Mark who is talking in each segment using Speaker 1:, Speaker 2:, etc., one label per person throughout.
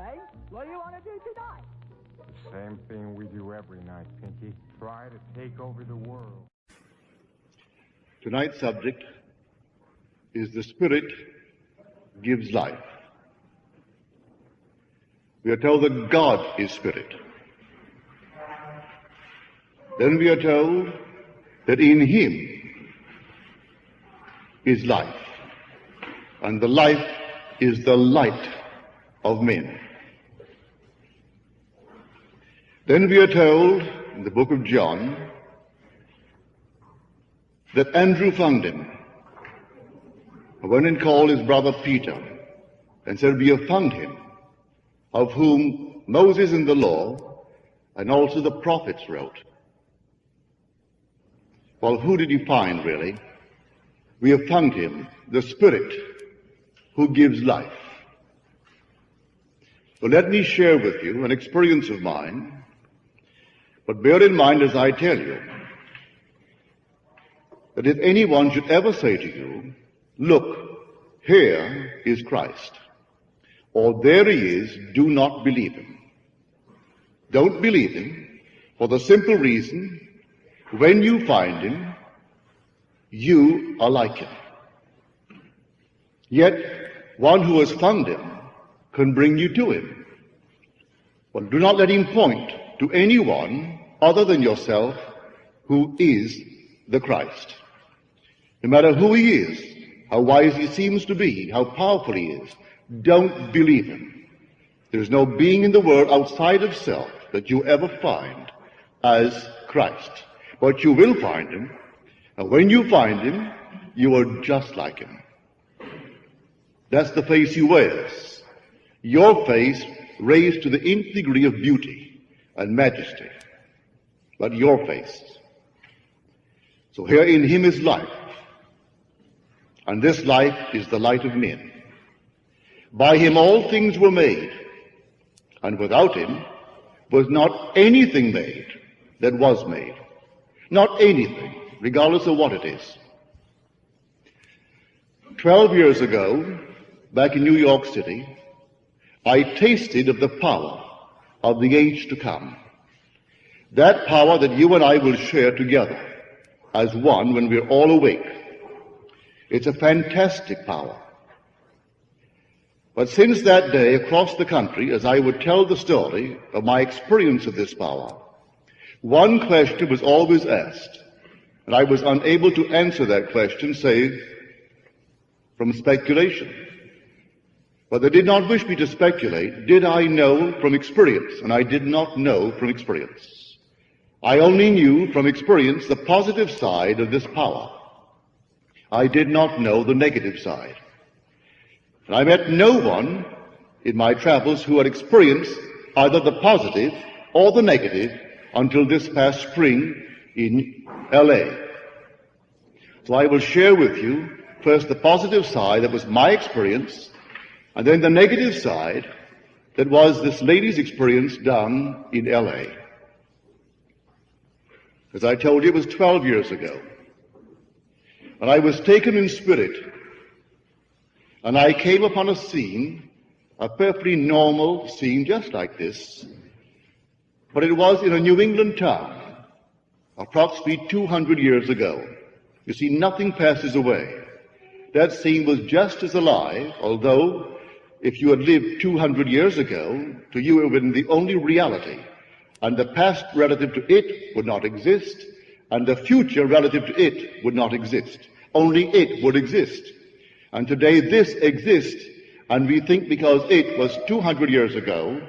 Speaker 1: say, what do you want to do tonight?
Speaker 2: The same thing we do every night, Pinky. Try to take over the world.
Speaker 3: Tonight's subject is the Spirit gives life. We are told that God is Spirit. Then we are told that in Him is life, and the life is the light of men. Then we are told in the book of John that Andrew found him, went and called his brother Peter and said, "We have found him, of whom Moses in the law and also the prophets wrote." Well, who did he find, really? We have found him, the Spirit who gives life. Well, let me share with you an experience of mine, but bear in mind as I tell you that if anyone should ever say to you, "Look, here is Christ," or "There he is," do not believe him. Don't believe him for the simple reason, when you find him, you are like him. Yet, one who has found him can bring you to him. But do not let him point to anyone other than yourself who is the Christ. No matter who he is, how wise he seems to be, how powerful he is, don't believe him. There is no being in the world outside of self that you ever find as Christ. But you will find him, and when you find him, you are just like him. That's the face he wears. Your face raised to the nth degree of beauty and majesty. But your face. So here in him is life. And this life is the light of men. By him all things were made. And without him was not anything made that was made. Not anything, regardless of what it is. 12 years ago, back in New York City, I tasted of the power of the age to come. That power that you and I will share together as one when we're all awake. It's a fantastic power. But since that day, across the country, as I would tell the story of my experience of this power, one question was always asked, and I was unable to answer that question save from speculation. But they did not wish me to speculate. Did I know from experience? And I did not know from experience. I only knew from experience the positive side of this power. I did not know the negative side. And I met no one in my travels who had experienced either the positive or the negative until this past spring in L.A. So I will share with you first the positive side that was my experience, and then the negative side that was this lady's experience down in L.A. As I told you, it was 12 years ago. And I was taken in spirit, and I came upon a scene, a perfectly normal scene just like this, but it was in a New England town, approximately 200 years ago. You see, nothing passes away. That scene was just as alive, although if you had lived 200 years ago, to you it would have been the only reality, and the past relative to it would not exist, and the future relative to it would not exist. Only it would exist. And today this exists, and we think because it was 200 years ago,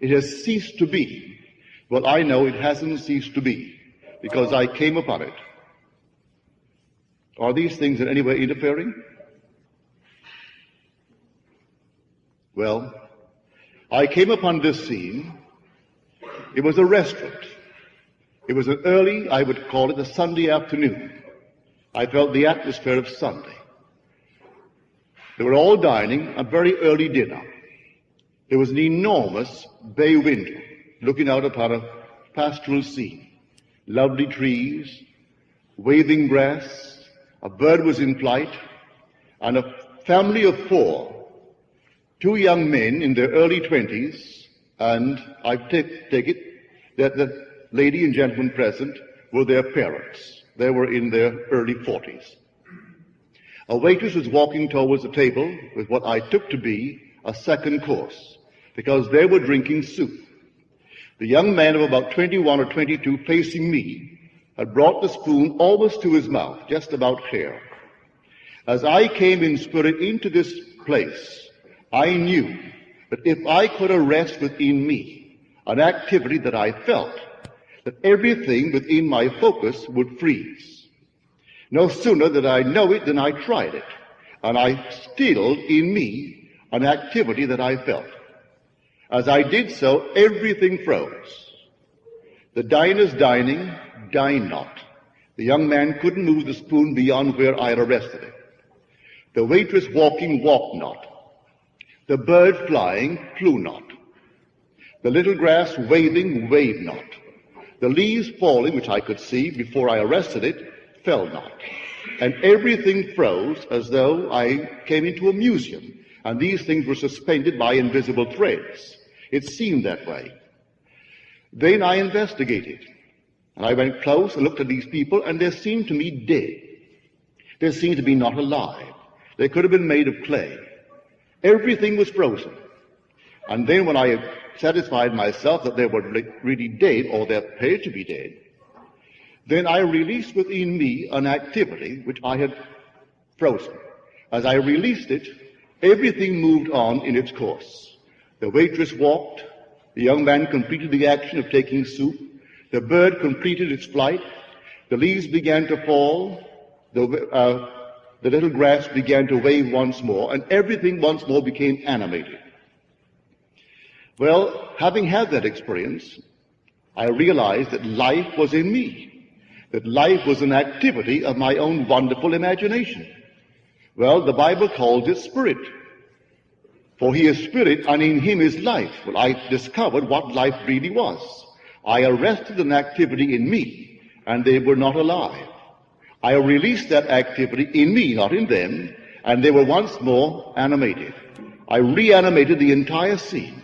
Speaker 3: it has ceased to be. Well, I know it hasn't ceased to be, because I came upon it. Are these things in any way interfering? Well, I came upon this scene. It was a restaurant. It was an early, I would call it a Sunday afternoon. I felt the atmosphere of Sunday. They were all dining a very early dinner. There was an enormous bay window looking out upon a pastoral scene. Lovely trees, waving grass, a bird was in flight, and a family of 4, two young men in their early 20s, and I take it that the lady and gentleman present were their parents. They were in their early 40s. A waitress was walking towards the table with what I took to be a second course, because they were drinking soup. The young man of about 21 or 22 facing me had brought the spoon almost to his mouth, just about here. As I came in spirit into this place, I knew that if I could arrest within me an activity that I felt, that everything within my focus would freeze. No sooner did I know it than I tried it, and I stilled in me an activity that I felt. As I did so, everything froze. The diners dining, dined not. The young man couldn't move the spoon beyond where I had arrested it. The waitress walking walked not. The bird flying flew not. The little grass waving waved not. The leaves falling, which I could see before I arrested it, fell not. And everything froze as though I came into a museum, and these things were suspended by invisible threads. It seemed that way. Then I investigated, and I went close and looked at these people, and they seemed to me dead. They seemed to be not alive. They could have been made of clay. Everything was frozen. And then when I had satisfied myself that they were really dead, or they appeared to be dead, then I released within me an activity which I had frozen. As I released it, everything moved on in its course. The waitress walked, the young man completed the action of taking soup, the bird completed its flight, the leaves began to fall, the little grass began to wave once more, and everything once more became animated. Well, having had that experience, I realized that life was in me, that life was an activity of my own wonderful imagination. Well, the Bible calls it spirit. For he is spirit, and in him is life. Well, I discovered what life really was. I arrested an activity in me, and they were not alive. I released that activity in me, not in them, and they were once more animated. I reanimated the entire scene.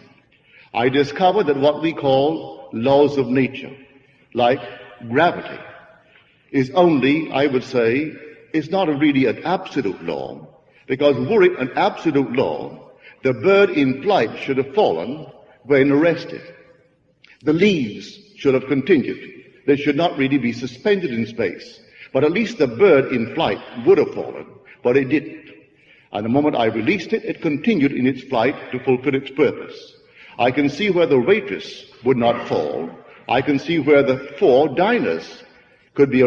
Speaker 3: I discovered that what we call laws of nature, like gravity, is only, I would say, is not really an absolute law, because were it an absolute law, the bird in flight should have fallen when arrested. The leaves should have continued. They should not really be suspended in space. But at least the bird in flight would have fallen, but it didn't. And the moment I released it, it continued in its flight to fulfill its purpose. I can see where the waitress would not fall. I can see where the four diners could be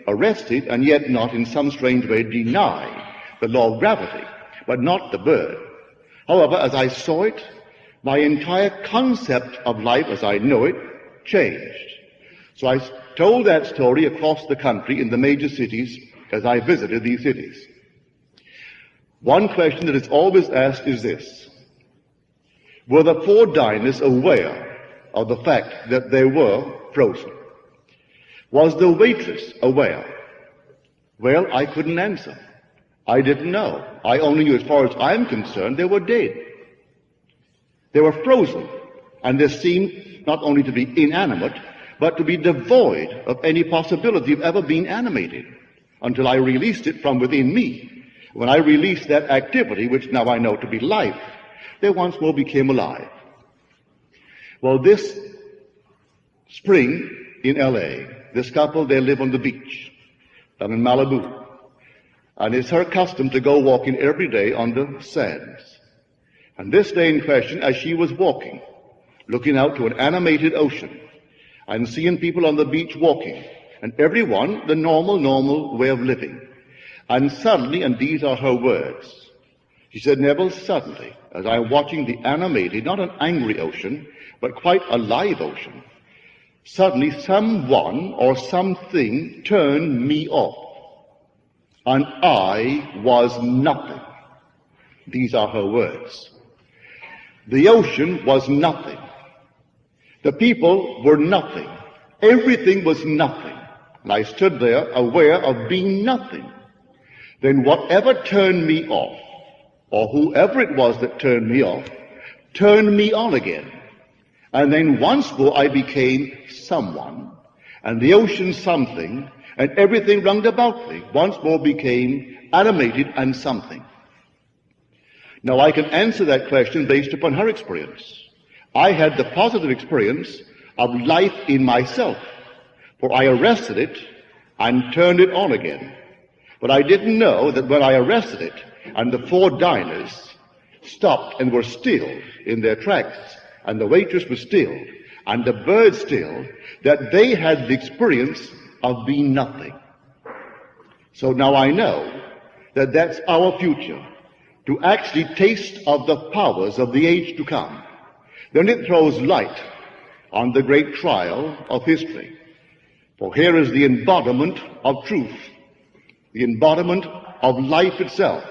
Speaker 3: arrested and yet not in some strange way deny the law of gravity, but not the bird. However, as I saw it, my entire concept of life as I know it changed. So I told that story across the country in the major cities as I visited these cities. One question that is always asked is this: were the four diners aware of the fact that they were frozen? Was the waitress aware? Well, I couldn't answer. I didn't know. I only knew, as far as I'm concerned, they were dead. They were frozen, and they seemed not only to be inanimate, but to be devoid of any possibility of ever being animated, until I released it from within me. When I released that activity, which now I know to be life, they once more became alive. Well, this spring in L.A., this couple, they live on the beach, down in Malibu. And it's her custom to go walking every day on the sands. And this day in question, as she was walking, looking out to an animated ocean, and seeing people on the beach walking, and everyone the normal way of living. And suddenly, and these are her words, she said, "Neville, suddenly, as I'm watching the animated, not an angry ocean, but quite a live ocean, suddenly someone or something turned me off. And I was nothing." These are her words. The ocean was nothing. The people were nothing. Everything was nothing. And I stood there aware of being nothing. Then whatever turned me off or whoever it was that turned me off, turned me on again. And then once more I became someone, and the ocean something, and everything round about me once more became animated and something. Now I can answer that question based upon her experience. I had the positive experience of life in myself, for I arrested it and turned it on again. But I didn't know that when I arrested it and the four diners stopped and were stilled in their tracks, and the waitress was stilled, and the bird stilled, that they had the experience of being nothing. So now I know that that's our future, to actually taste of the powers of the age to come. Then it throws light on the great trial of history. For here is the embodiment of truth, the embodiment of life itself,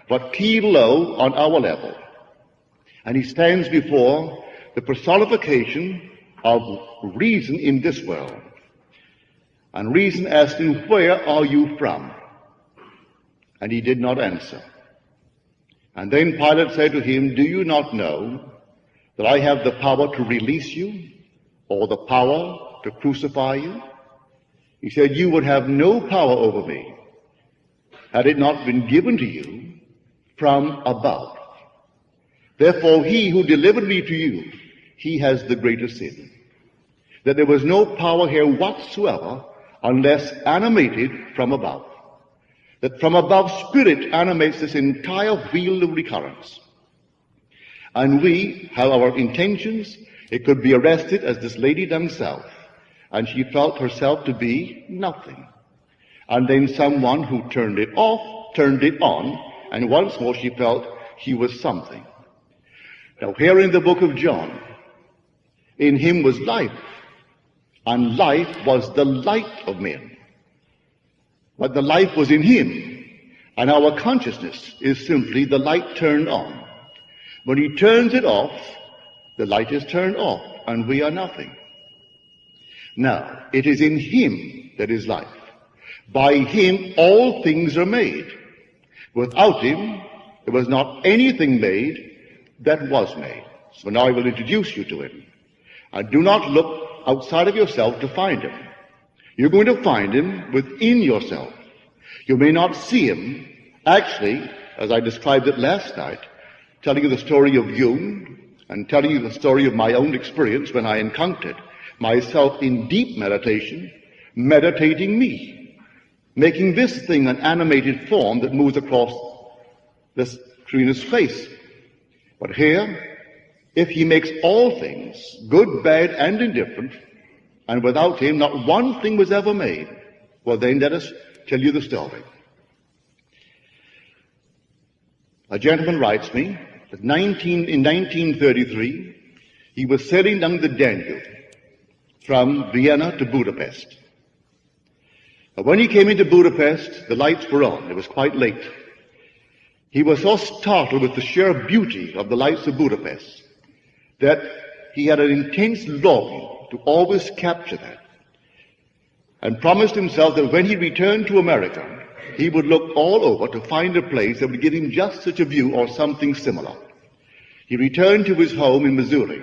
Speaker 3: but keyed low on our level. And he stands before the personification of reason in this world. And reason asked him, "Where are you from?" And he did not answer. And then Pilate said to him, "Do you not know that I have the power to release you, or the power to crucify you?" He said, "You would have no power over me had it not been given to you from above. Therefore he who delivered me to you, he has the greater sin." That there was no power here whatsoever unless animated from above. That from above spirit animates this entire wheel of recurrence. And we have our intentions. It could be arrested as this lady done south, and she felt herself to be nothing. And then someone who turned it off, turned it on, and once more she felt she was something. Now here in the book of John, in him was life, and life was the light of men. But the life was in him, and our consciousness is simply the light turned on. When he turns it off, the light is turned off, and we are nothing. Now, it is in him that is life. By him all things are made. Without him, there was not anything made that was made. So now I will introduce you to him. And do not look outside of yourself to find him. You're going to find him within yourself. You may not see him, actually, as I described it last night, telling you the story of Jung and telling you the story of my own experience when I encountered myself in deep meditation, meditating me, making this thing an animated form that moves across the screen of space. But here, if he makes all things, good, bad, and indifferent, and without him not one thing was ever made, well then let us tell you the story. A gentleman writes me that in 1933, he was sailing down the Danube from Vienna to Budapest. When he came into Budapest, the lights were on. It was quite late. He was so startled with the sheer beauty of the lights of Budapest that he had an intense longing to always capture that, and promised himself that when he returned to America, he would look all over to find a place that would give him just such a view or something similar. He returned to his home in Missouri,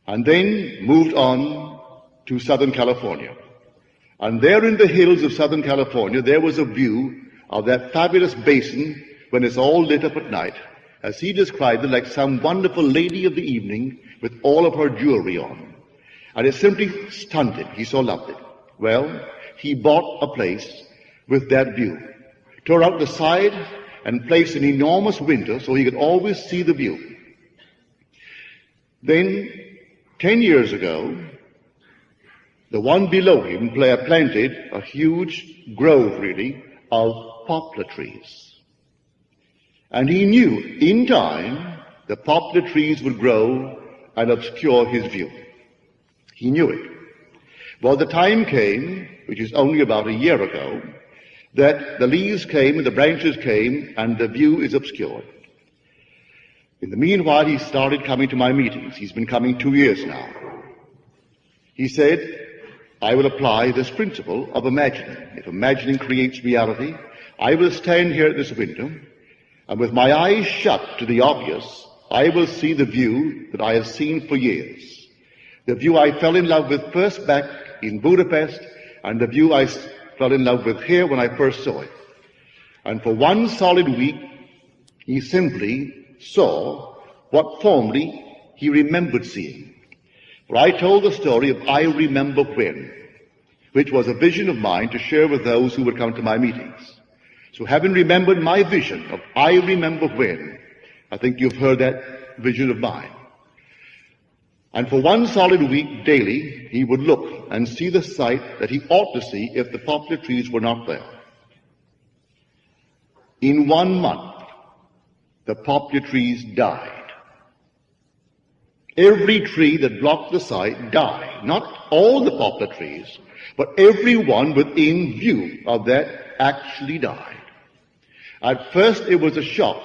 Speaker 3: and then moved on to Southern California. And there in the hills of Southern California, there was a view of that fabulous basin when it's all lit up at night, as he described it, like some wonderful lady of the evening with all of her jewelry on. And it simply stunned him. He so loved it. Well, he bought a place with that view, tore out the side and placed an enormous window so he could always see the view. Then, 10 years ago, the one below him planted a huge grove, really, of poplar trees. And he knew in time the poplar trees would grow and obscure his view. He knew it. Well, the time came, which is only about a year ago, that the leaves came and the branches came and the view is obscured. In the meanwhile, he started coming to my meetings. He's been coming 2 years now. He said, I will apply this principle of imagining. If imagining creates reality, I will stand here at this window, and with my eyes shut to the obvious, I will see the view that I have seen for years. The view I fell in love with first back in Budapest, and the view I fell in love with here when I first saw it. And for one solid week, he simply saw what formerly he remembered seeing. For I told the story of I Remember When, which was a vision of mine to share with those who would come to my meetings. So having remembered my vision of I Remember When, I think you've heard that vision of mine. And for one solid week daily, he would look and see the sight that he ought to see if the poplar trees were not there. In 1 month, the poplar trees died. Every tree that blocked the sight died. Not all the poplar trees, but every one within view of that actually died. At first it was a shock.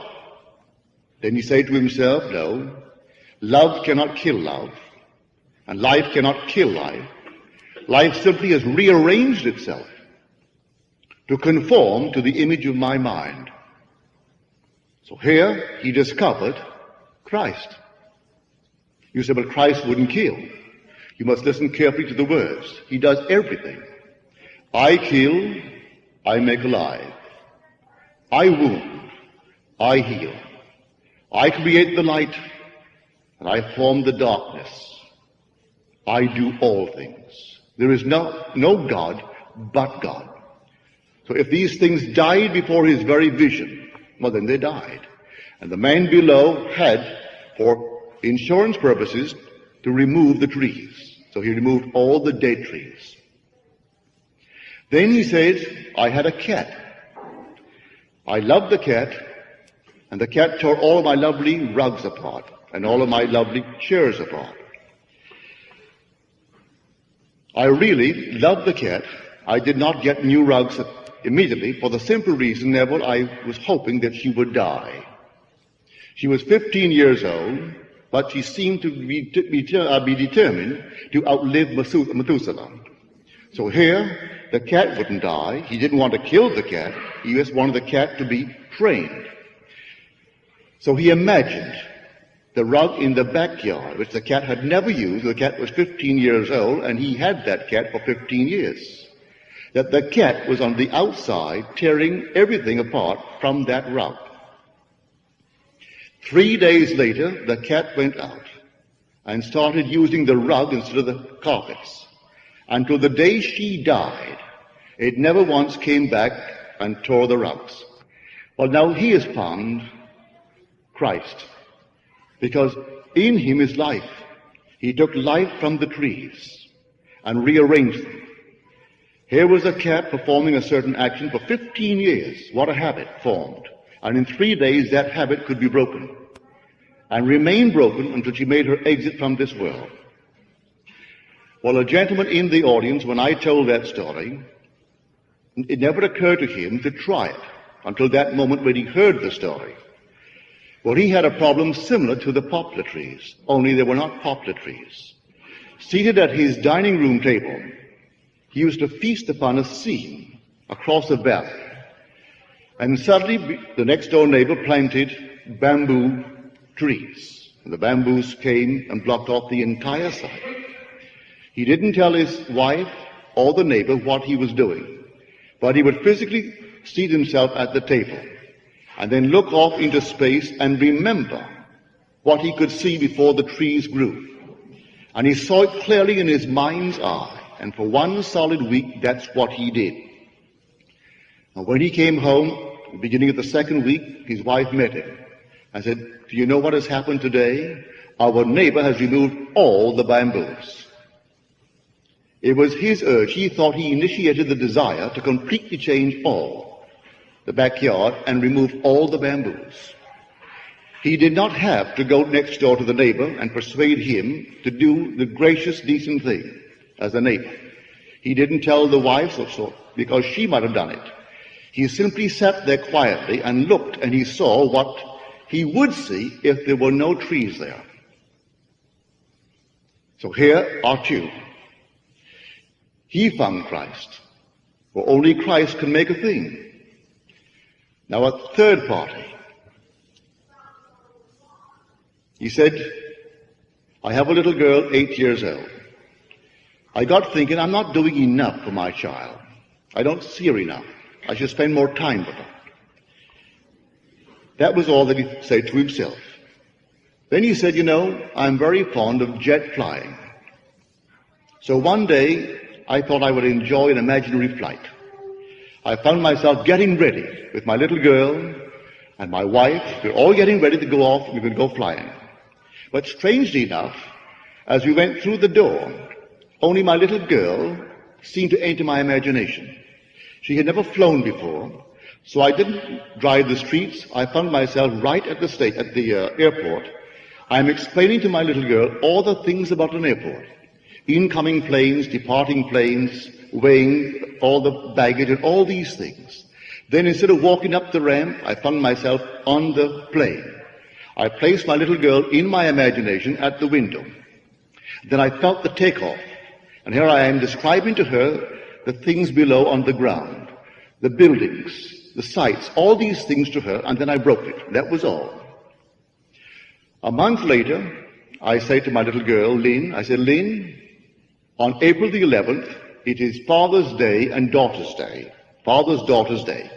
Speaker 3: Then he said to himself, no, love cannot kill love, and life cannot kill life. Life simply has rearranged itself to conform to the image of my mind. So here he discovered Christ. You say, but Christ wouldn't kill. You must listen carefully to the words. He does everything. I kill, I make alive. I wound, I heal. I create the light, and I form the darkness. I do all things. There is no God but God. So if these things died before his very vision, well, then they died. And the man below had, for insurance purposes, to remove the trees. So he removed all the dead trees. Then he says, I had a cat. I loved the cat, and the cat tore all of my lovely rugs apart and all of my lovely chairs apart. I really loved the cat. I did not get new rugs immediately for the simple reason, Neville, I was hoping that she would die. She was 15 years old, but she seemed to be determined to outlive Methuselah. So here, the cat wouldn't die. He didn't want to kill the cat. He just wanted the cat to be trained. So he imagined the rug in the backyard, which the cat had never used. The cat was 15 years old, and he had that cat for 15 years. That the cat was on the outside tearing everything apart from that rug. 3 days later, the cat went out and started using the rug instead of the carpets. Until the day she died, it never once came back and tore the rugs. Well, now he has found Christ, because in him is life. He took life from the trees and rearranged them. Here was a cat performing a certain action for 15 years. What a habit formed. And in 3 days, that habit could be broken and remain broken until she made her exit from this world. Well, a gentleman in the audience, when I told that story, it never occurred to him to try it until that moment when he heard the story. Well, he had a problem similar to the poplar trees, only they were not poplar trees. Seated at his dining room table, he used to feast upon a scene across a valley. And suddenly, the next door neighbor planted bamboo trees. And the bamboos came and blocked off the entire site. He didn't tell his wife or the neighbor what he was doing, but he would physically seat himself at the table and then look off into space and remember what he could see before the trees grew. And he saw it clearly in his mind's eye. And for one solid week, that's what he did. And when he came home, at the beginning of the second week, his wife met him and said, do you know what has happened today? Our neighbor has removed all the bamboos. It was his urge. He thought he initiated the desire to completely change all the backyard and remove all the bamboos. He did not have to go next door to the neighbor and persuade him to do the gracious, decent thing as a neighbor. He didn't tell the wife so because she might have done it. He simply sat there quietly and looked, and he saw what he would see if there were no trees there. So here are two. He found Christ, for only Christ can make a thing. Now a third party He said, I have a little girl, 8 years old. I got thinking, I'm not doing enough for my child. I don't see her enough. I should spend more time with her. That was all that he said to himself. Then he said, I'm very fond of jet flying. So one day, I thought I would enjoy an imaginary flight. I found myself getting ready with my little girl and my wife. We're all getting ready to go off. We could go flying. But strangely enough, as we went through the door, only my little girl seemed to enter my imagination. She had never flown before, so I didn't drive the streets. I found myself right at the airport. I'm explaining to my little girl all the things about an airport. Incoming planes, departing planes, weighing all the baggage and all these things. Then instead of walking up the ramp, I found myself on the plane. I placed my little girl in my imagination at the window. Then I felt the takeoff. And here I am describing to her the things below on the ground, the buildings, the sights, all these things to her, and then I broke it. That was all. A month later, I say to my little girl, Lynn, on April the 11th, it is Father's Day and Daughter's Day. Father's, Daughter's Day.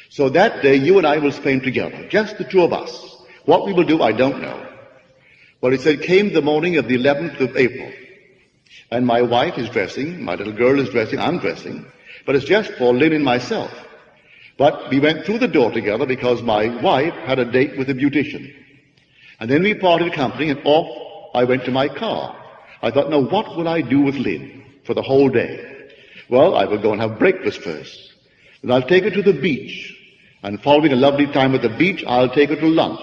Speaker 3: So that day, you and I will spend together, just the two of us. What we will do, I don't know. Well, it said, came the morning of the 11th of April. And my wife is dressing, my little girl is dressing, I'm dressing. But it's just for Lynn and myself. But we went through the door together because my wife had a date with a beautician. And then we parted company and off I went to my car. I thought, now what will I do with Lynn for the whole day? Well, I will go and have breakfast first. Then I'll take her to the beach. And following a lovely time at the beach, I'll take her to lunch.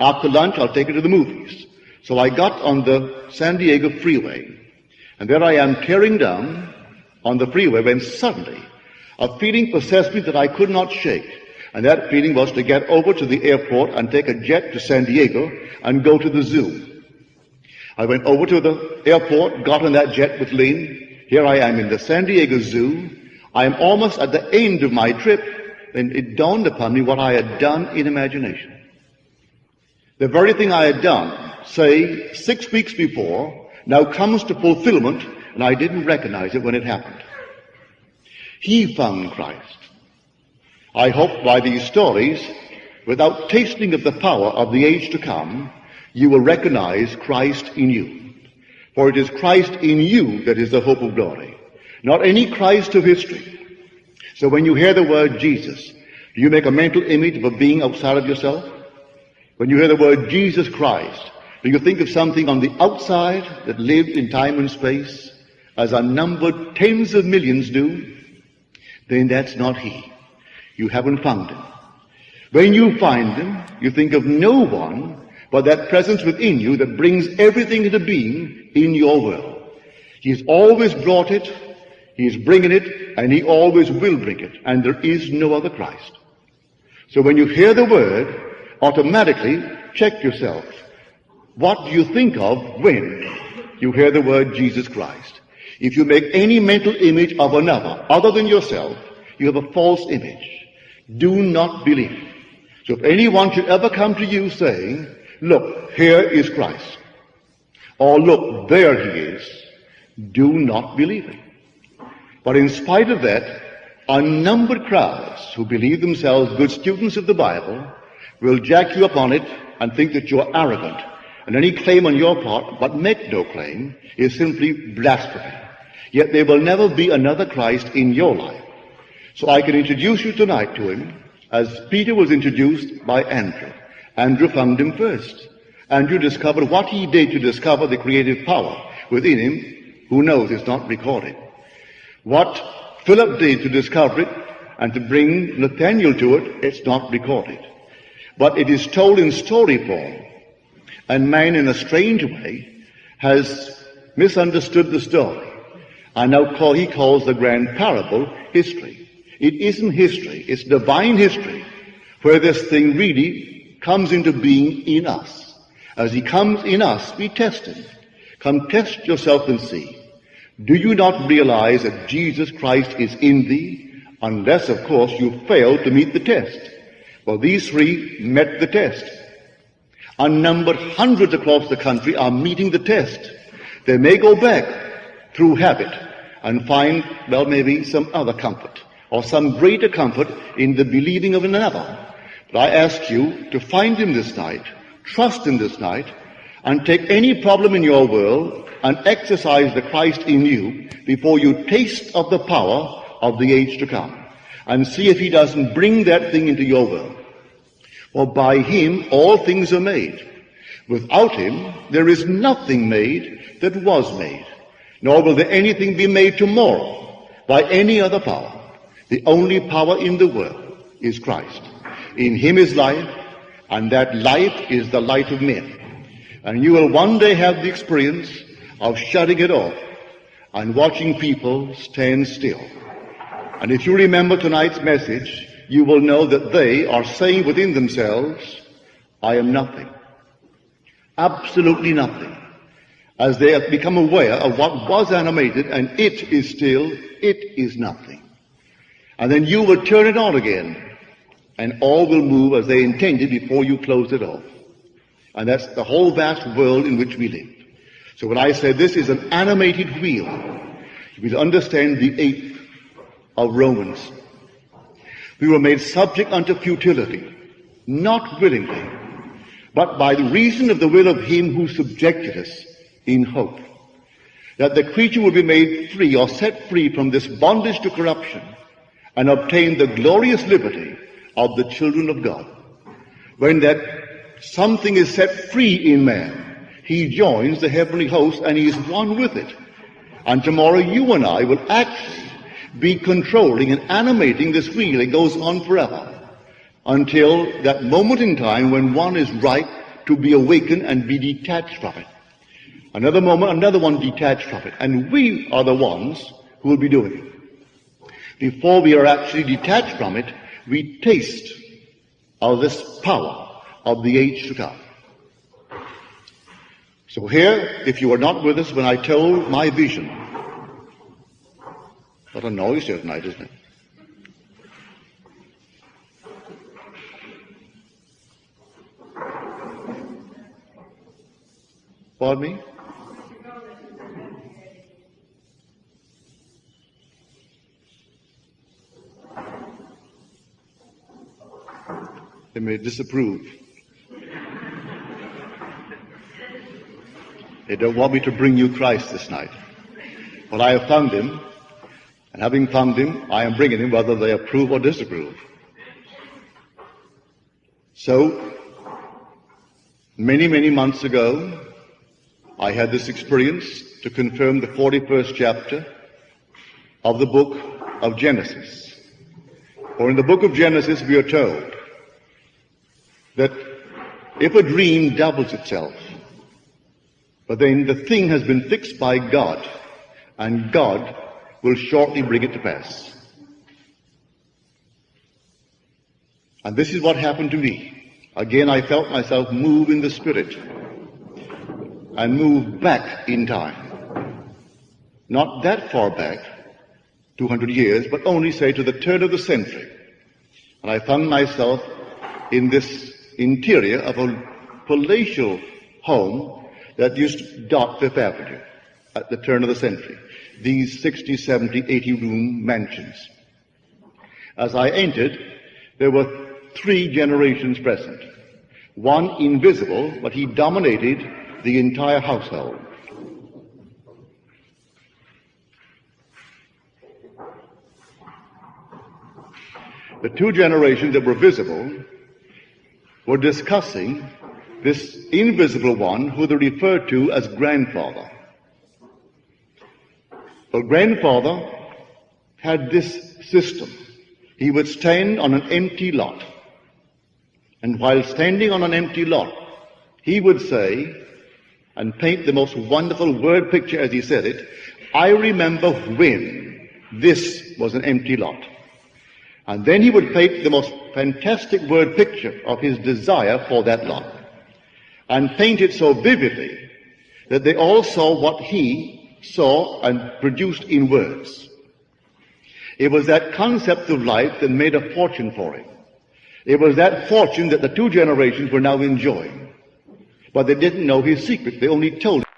Speaker 3: After lunch, I'll take her to the movies. So I got on the San Diego freeway. And there I am tearing down on the freeway when suddenly a feeling possessed me that I could not shake. And that feeling was to get over to the airport and take a jet to San Diego and go to the zoo. I went over to the airport, got on that jet with Lynn. Here I am in the San Diego Zoo. I am almost at the end of my trip. Then it dawned upon me what I had done in imagination. The very thing I had done, say, 6 weeks before, now comes to fulfillment, and I didn't recognize it when it happened. He found Christ. I hope by these stories, without tasting of the power of the age to come, you will recognize Christ in you. For it is Christ in you that is the hope of glory, not any Christ of history. So when you hear the word Jesus, do you make a mental image of a being outside of yourself? When you hear the word Jesus Christ, do you think of something on the outside that lived in time and space, as unnumbered tens of millions do? Then that's not he. You haven't found him. When you find him, you think of no one but that presence within you that brings everything into being in your world. He's always brought it, he's bringing it, and he always will bring it. And there is no other Christ. So when you hear the word, automatically check yourself. What do you think of when you hear the word Jesus Christ? If you make any mental image of another other than yourself, you have a false image. Do not believe it. So if anyone should ever come to you saying, look, here is Christ, or look, there he is, do not believe it. But in spite of that, unnumbered crowds who believe themselves good students of the Bible will jack you up on it and think that you're arrogant. And any claim on your part, but make no claim, is simply blasphemy. Yet there will never be another Christ in your life. So I can introduce you tonight to him as Peter was introduced by Andrew. Andrew found him first. Andrew discovered what he did to discover the creative power within him. Who knows, it's not recorded. What Philip did to discover it and to bring Nathaniel to it, it's not recorded. But it is told in story form. And man, in a strange way, has misunderstood the story. And now he calls the grand parable history. It isn't history. It's divine history, where this thing really comes into being in us. As he comes in us, we test him. Come test yourself and see. Do you not realize that Jesus Christ is in thee? Unless, of course, you fail to meet the test. Well, these three met the test. unnumbered hundreds across the country, are meeting the test. They may go back through habit and find, well, maybe some other comfort or some greater comfort in the believing of another. But I ask you to find him this night, trust him this night, and take any problem in your world and exercise the Christ in you before you taste of the power of the age to come. And see if he doesn't bring that thing into your world. For by him all things are made. Without him there is nothing made that was made. Nor will there anything be made tomorrow by any other power. The only power in the world is Christ. In him is life, and that life is the light of men. And you will one day have the experience of shutting it off and watching people stand still. And if you remember tonight's message, you will know that they are saying within themselves, I am nothing. Absolutely nothing. As they have become aware of what was animated, and it is nothing. And then you will turn it on again, and all will move as they intended before you close it off. And that's the whole vast world in which we live. So when I say this is an animated wheel, you will understand the 8th of Romans. We were made subject unto futility, not willingly, but by the reason of the will of him who subjected us in hope, that the creature will be made free or set free from this bondage to corruption and obtain the glorious liberty of the children of God. When that something is set free in man, he joins the heavenly host and he is one with it. And tomorrow you and I will actually be controlling and animating this wheel. It goes on forever until that moment in time when one is ripe to be awakened and be detached from it. Another moment, another one detached from it. And we are the ones who will be doing it. Before we are actually detached from it, we taste of this power of the age to come. So here, if you were not with us when I told my vision, what a noise here tonight, isn't it? Pardon me? They may disapprove. They don't want me to bring you Christ this night. But I have found him, and having found him, I am bringing him whether they approve or disapprove. So, many, many months ago, I had this experience to confirm the 41st chapter of the book of Genesis. For in the book of Genesis we are told that if a dream doubles itself, but then the thing has been fixed by God, and God will shortly bring it to pass. And this is what happened to me. Again, I felt myself move in the Spirit and move back in time. Not that far back, 200 years, but only, say, to the turn of the century. And I found myself in this interior of a palatial home that used to dot Fifth Avenue at the turn of the century. These 60, 70, 80 room mansions. As I entered, there were 3 generations present. One invisible, but he dominated the entire household. The 2 generations that were visible were discussing this invisible one who they referred to as grandfather. Well, grandfather had this system. He would stand on an empty lot. And while standing on an empty lot, he would say, and paint the most wonderful word picture as he said it, I remember when this was an empty lot. And then he would paint the most fantastic word picture of his desire for that lot. And paint it so vividly that they all saw what he saw and produced in words. It was that concept of life that made a fortune for him. It was that fortune that the 2 generations were now enjoying. But they didn't know his secret. They only told him.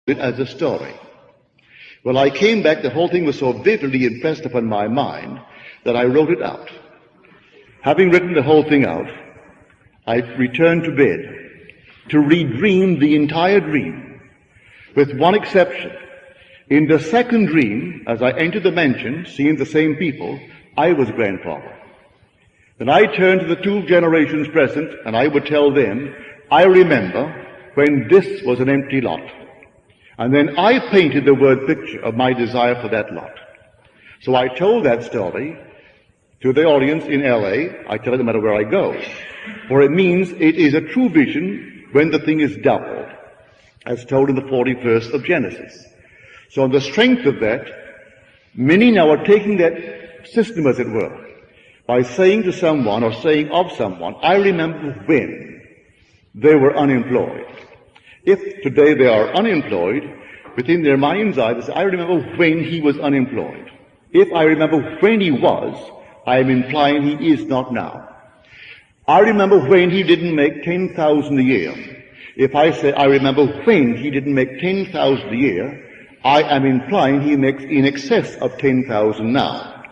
Speaker 3: It as a story. When I came back, the whole thing was so vividly impressed upon my mind that I wrote it out. Having written the whole thing out, I returned to bed to redream the entire dream, with one exception. In the second dream, as I entered the mansion, seeing the same people, I was grandfather. Then I turned to the two generations present, and I would tell them, I remember when this was an empty lot. And then I painted the word picture of my desire for that lot. So I told that story to the audience in L.A. I tell it no matter where I go. For it means it is a true vision when the thing is doubled, as told in the 40th verse of Genesis. So on the strength of that, many now are taking that system, as it were, by saying to someone or saying of someone, I remember when they were unemployed. If today they are unemployed, within their mind's eye, they say, I remember when he was unemployed. If I remember when he was, I am implying he is not now. I remember when he didn't make 10,000 a year. If I say, I remember when he didn't make 10,000 a year, I am implying he makes in excess of 10,000 now.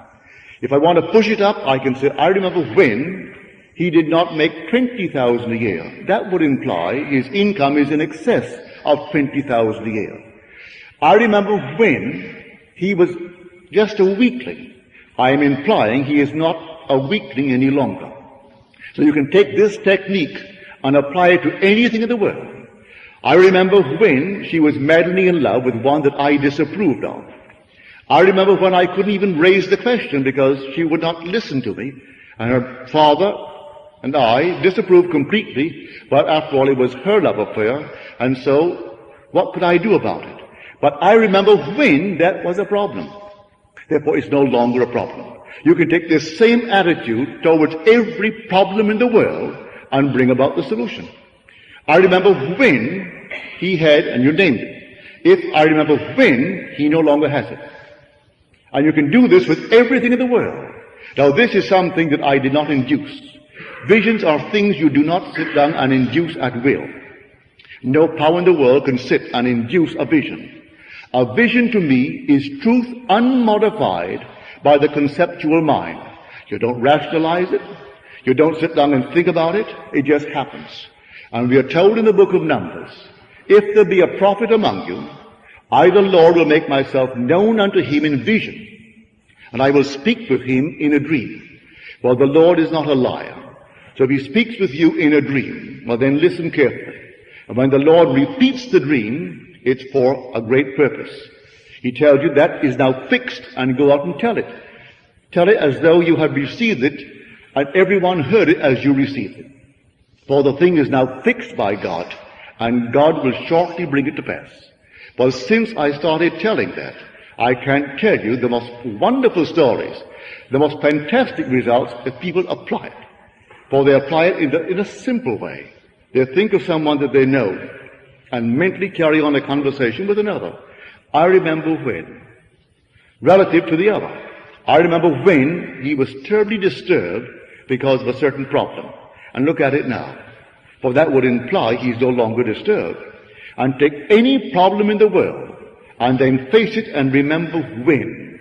Speaker 3: If I want to push it up, I can say, I remember when he did not make 20,000 a year. That would imply his income is in excess of 20,000 a year. I remember when he was just a weakling. I am implying he is not a weakling any longer. So you can take this technique and apply it to anything in the world. I remember when she was madly in love with one that I disapproved of. I remember when I couldn't even raise the question because she would not listen to me, and her father and I disapproved completely, but after all, it was her love affair, and so what could I do about it? But I remember when that was a problem. Therefore, it's no longer a problem. You can take this same attitude towards every problem in the world and bring about the solution. I remember when he had, and you named it. If I remember when, he no longer has it. And you can do this with everything in the world. Now, this is something that I did not induce. Visions are things you do not sit down and induce at will. No power in the world can sit and induce a vision. A vision to me is truth unmodified by the conceptual mind. You don't rationalize it. You don't sit down and think about it. It just happens. And we are told in the book of Numbers, if there be a prophet among you, I the Lord will make myself known unto him in vision, and I will speak with him in a dream. Well, the Lord is not a liar. So if he speaks with you in a dream, well then listen carefully. And when the Lord repeats the dream, it's for a great purpose. He tells you that is now fixed, and go out and tell it. Tell it as though you had received it, and everyone heard it as you received it. For the thing is now fixed by God, and God will shortly bring it to pass. Well, since I started telling that, I can tell you the most wonderful stories, the most fantastic results if people apply it. For they apply it in a simple way. They think of someone that they know and mentally carry on a conversation with another. I remember when, relative to the other, I remember when he was terribly disturbed because of a certain problem. And look at it now. For that would imply he's no longer disturbed. And take any problem in the world and then face it and remember when.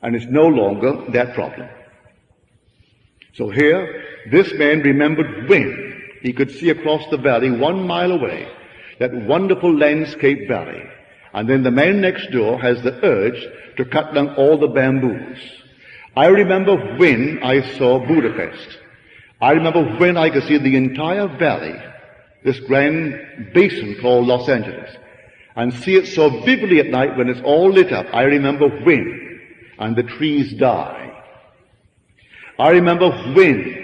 Speaker 3: And it's no longer that problem. So here, this man remembered when he could see across the valley 1 mile away, that wonderful landscape valley. And then the man next door has the urge to cut down all the bamboos. I remember when I saw Budapest. I remember when I could see the entire valley, this grand basin called Los Angeles, and see it so vividly at night when it's all lit up. I remember when, and the trees die. I remember when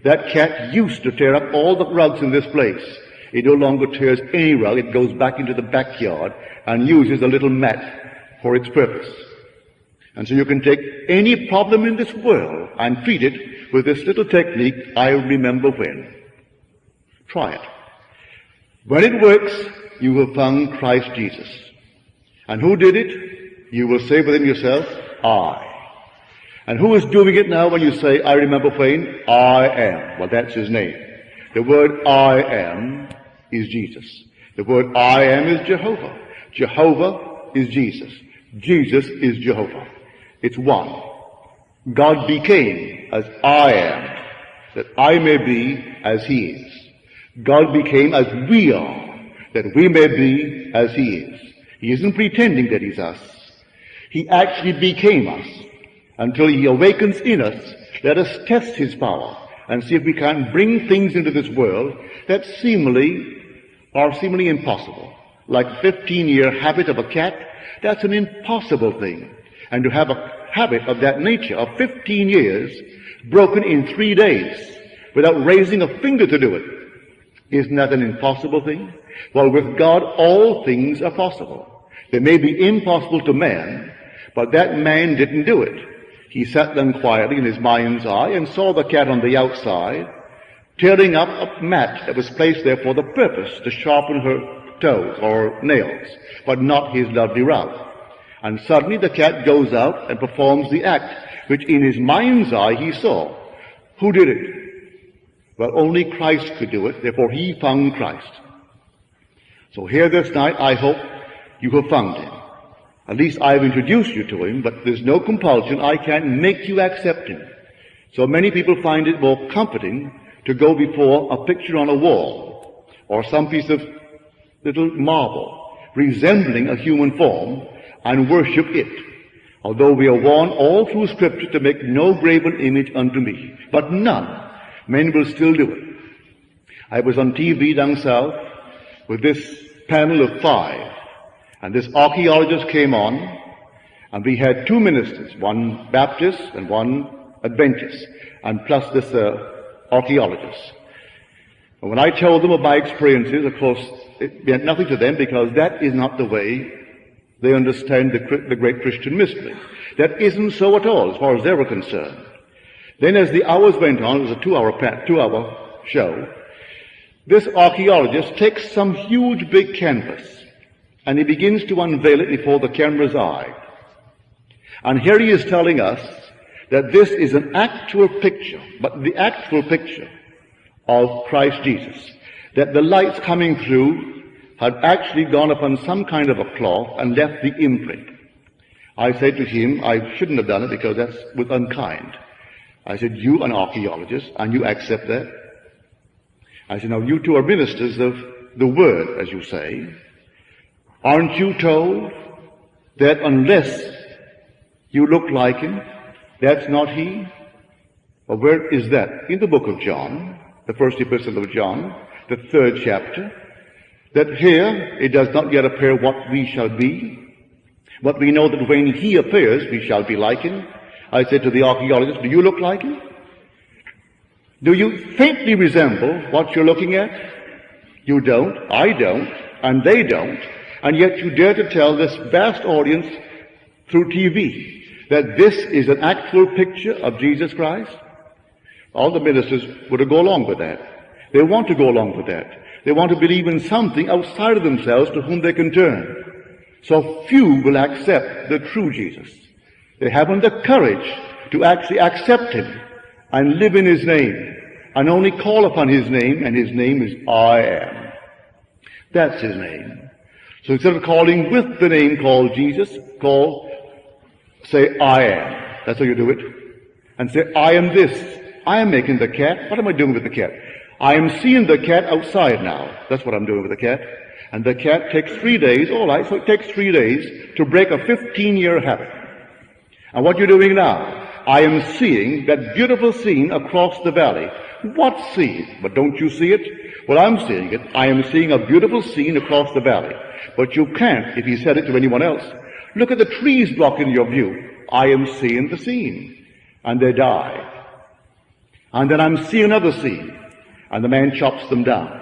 Speaker 3: that cat used to tear up all the rugs in this place. It no longer tears any rug. It goes back into the backyard and uses a little mat for its purpose. And so you can take any problem in this world and treat it with this little technique, I remember when. Try it. When it works, you have found Christ Jesus. And who did it? You will say within yourself, I. And who is doing it now when you say, I remember when? I am. Well, that's his name. The word I am is Jesus. The word I am is Jehovah. Jehovah is Jesus. Jesus is Jehovah. It's one. God became as I am, that I may be as he is. God became as we are, that we may be as he is. He isn't pretending that he's us. He actually became us. Until he awakens in us, let us test his power and see if we can bring things into this world that seemingly are impossible. Like the 15-year habit of a cat, that's an impossible thing. And to have a habit of that nature of 15 years broken in 3 days without raising a finger to do it, isn't that an impossible thing? Well, with God, all things are possible. They may be impossible to man, but that man didn't do it. He sat down quietly in his mind's eye and saw the cat on the outside tearing up a mat that was placed there for the purpose to sharpen her toes or nails, but not his lovely rug. And suddenly the cat goes out and performs the act, which in his mind's eye he saw. Who did it? Well, only Christ could do it, therefore he found Christ. So here this night, I hope you have found him. At least I've introduced you to him, but there's no compulsion. I can't make you accept him. So many people find it more comforting to go before a picture on a wall or some piece of little marble resembling a human form and worship it. Although we are warned all through Scripture to make no graven image unto me, but none. Men will still do it. I was on TV down south with this panel of 5, and this archaeologist came on, and we had 2 ministers, one Baptist and one Adventist, and plus this archaeologist. And when I told them of my experiences, of course, it meant nothing to them because that is not the way they understand the great Christian mystery. That isn't so at all, as far as they were concerned. Then as the hours went on, it was a 2-hour show, this archaeologist takes some huge big canvas and he begins to unveil it before the camera's eye. And here he is telling us that this is an actual picture, but the actual picture of Christ Jesus. That the lights coming through had actually gone upon some kind of a cloth and left the imprint. I said to him, I shouldn't have done it because that was unkind. I said, you an archaeologist, and you accept that? I said, now you two are ministers of the Word, as you say. Aren't you told that unless you look like him, that's not he? Well, where is that? In the book of John, the first epistle of John, the 3rd chapter, that here it does not yet appear what we shall be, but we know that when he appears, we shall be like him. I said to the archaeologist, do you look like him? Do you faintly resemble what you're looking at? You don't, I don't, and they don't, and yet you dare to tell this vast audience through TV that this is an actual picture of Jesus Christ? All the ministers would go along with that. They want to go along with that. They want to believe in something outside of themselves to whom they can turn. So few will accept the true Jesus. They haven't the courage to actually accept him and live in his name and only call upon his name, and his name is I am. That's his name. So instead of calling with the name called Jesus, say I am. That's how you do it. And say I am this. I am making the cat. What am I doing with the cat? I am seeing the cat outside now. That's what I'm doing with the cat. And the cat takes 3 days, all right, so it takes 3 days to break a 15-year habit. And what you're doing now, I am seeing that beautiful scene across the valley. What scene? But don't you see it? Well, I'm seeing it. I am seeing a beautiful scene across the valley. But you can't, if he said it to anyone else. Look at the trees blocking your view. I am seeing the scene. And they die. And then I'm seeing another scene. And the man chops them down.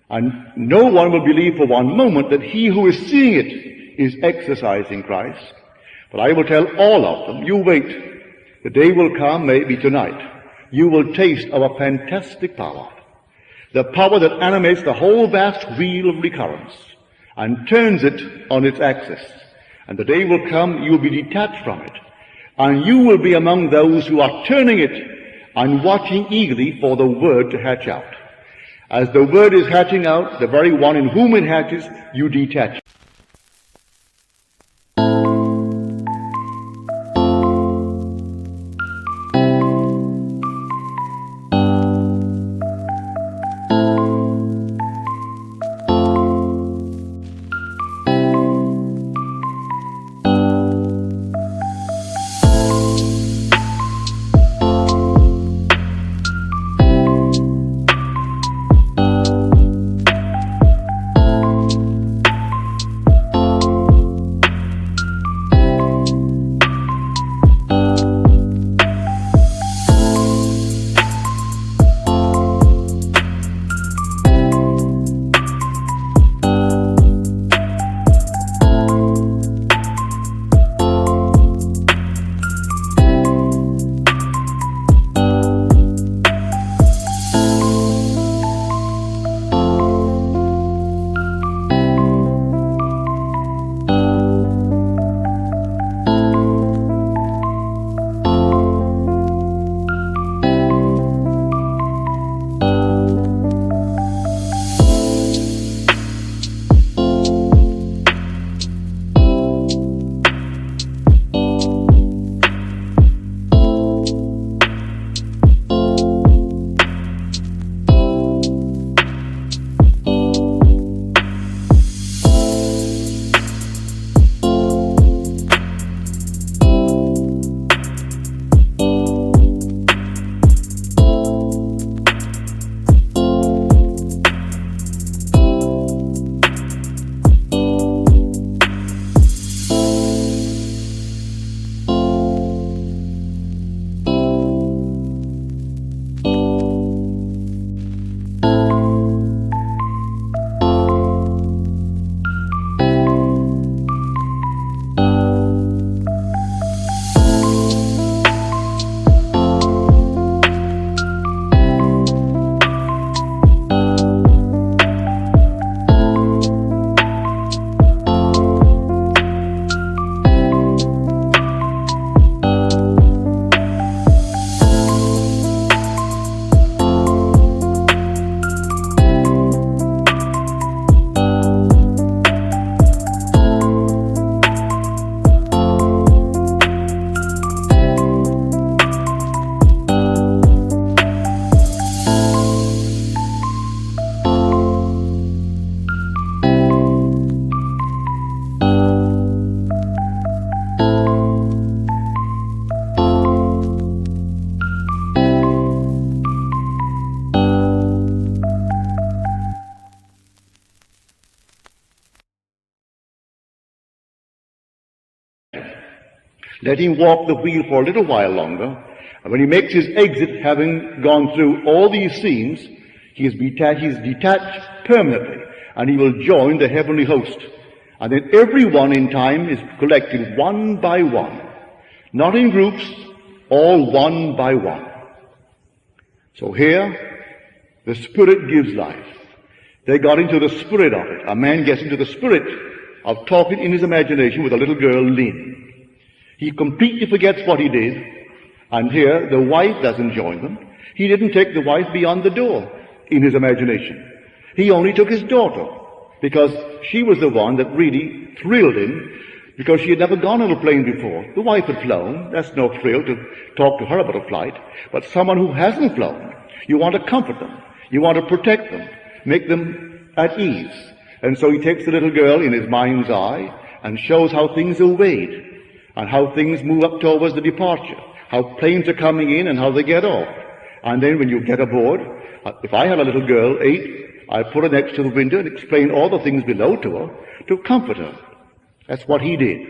Speaker 3: And no one will believe for one moment that he who is seeing it is exercising Christ. But I will tell all of them, you wait. The day will come, maybe tonight. You will taste of a fantastic power. The power that animates the whole vast wheel of recurrence and turns it on its axis. And the day will come, you will be detached from it. And you will be among those who are turning it and watching eagerly for the word to hatch out. As the word is hatching out, the very one in whom it hatches, you detach. Let him walk the wheel for a little while longer, and when he makes his exit, having gone through all these scenes, he is detached permanently, and he will join the heavenly host. And then everyone in time is collected one by one, not in groups, all one by one. So here, the Spirit gives life. They got into the spirit of it. A man gets into the spirit of talking in his imagination with a little girl, Lynn. He completely forgets what he did, and here the wife doesn't join them. He didn't take the wife beyond the door in his imagination. He only took his daughter, because she was the one that really thrilled him, because she had never gone on a plane before. The wife had flown. That's no thrill to talk to her about a flight. But someone who hasn't flown, you want to comfort them. You want to protect them, make them at ease. And so he takes the little girl in his mind's eye and shows how things are weighed and how things move up towards the departure, how planes are coming in and how they get off. And then when you get aboard, if I had a little girl, 8, I'd put her next to the window and explain all the things below to her to comfort her. That's what he did.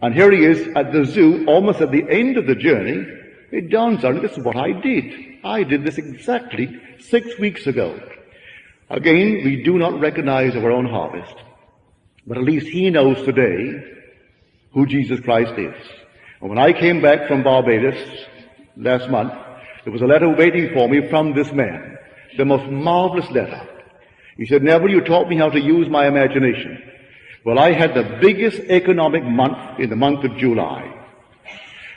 Speaker 3: And here he is at the zoo, almost at the end of the journey. It dawns on him, this is what I did. I did this exactly 6 weeks ago. Again, we do not recognize our own harvest, but at least he knows today who Jesus Christ is. And when I came back from Barbados last month, there was a letter waiting for me from this man, the most marvelous letter. He said, Neville, you taught me how to use my imagination. Well, I had the biggest economic month in the month of July.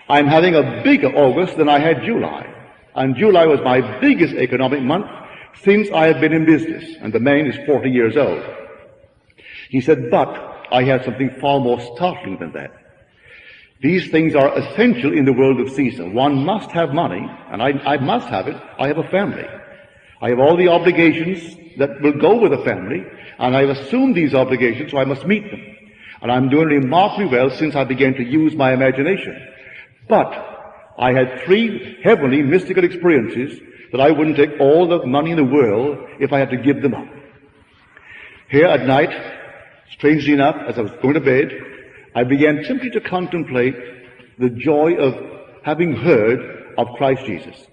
Speaker 3: I'm having a bigger August than I had July. And July was my biggest economic month since I have been in business. And the man is 40 years old. He said, but I have something far more startling than that. These things are essential in the world of Caesar. One must have money, and I must have it. I have a family. I have all the obligations that will go with a family, and I've assumed these obligations, so I must meet them. And I'm doing remarkably well since I began to use my imagination. But I had 3 heavenly mystical experiences that I wouldn't take all the money in the world if I had to give them up. Here at night, strangely enough, as I was going to bed, I began simply to contemplate the joy of having heard of Christ Jesus.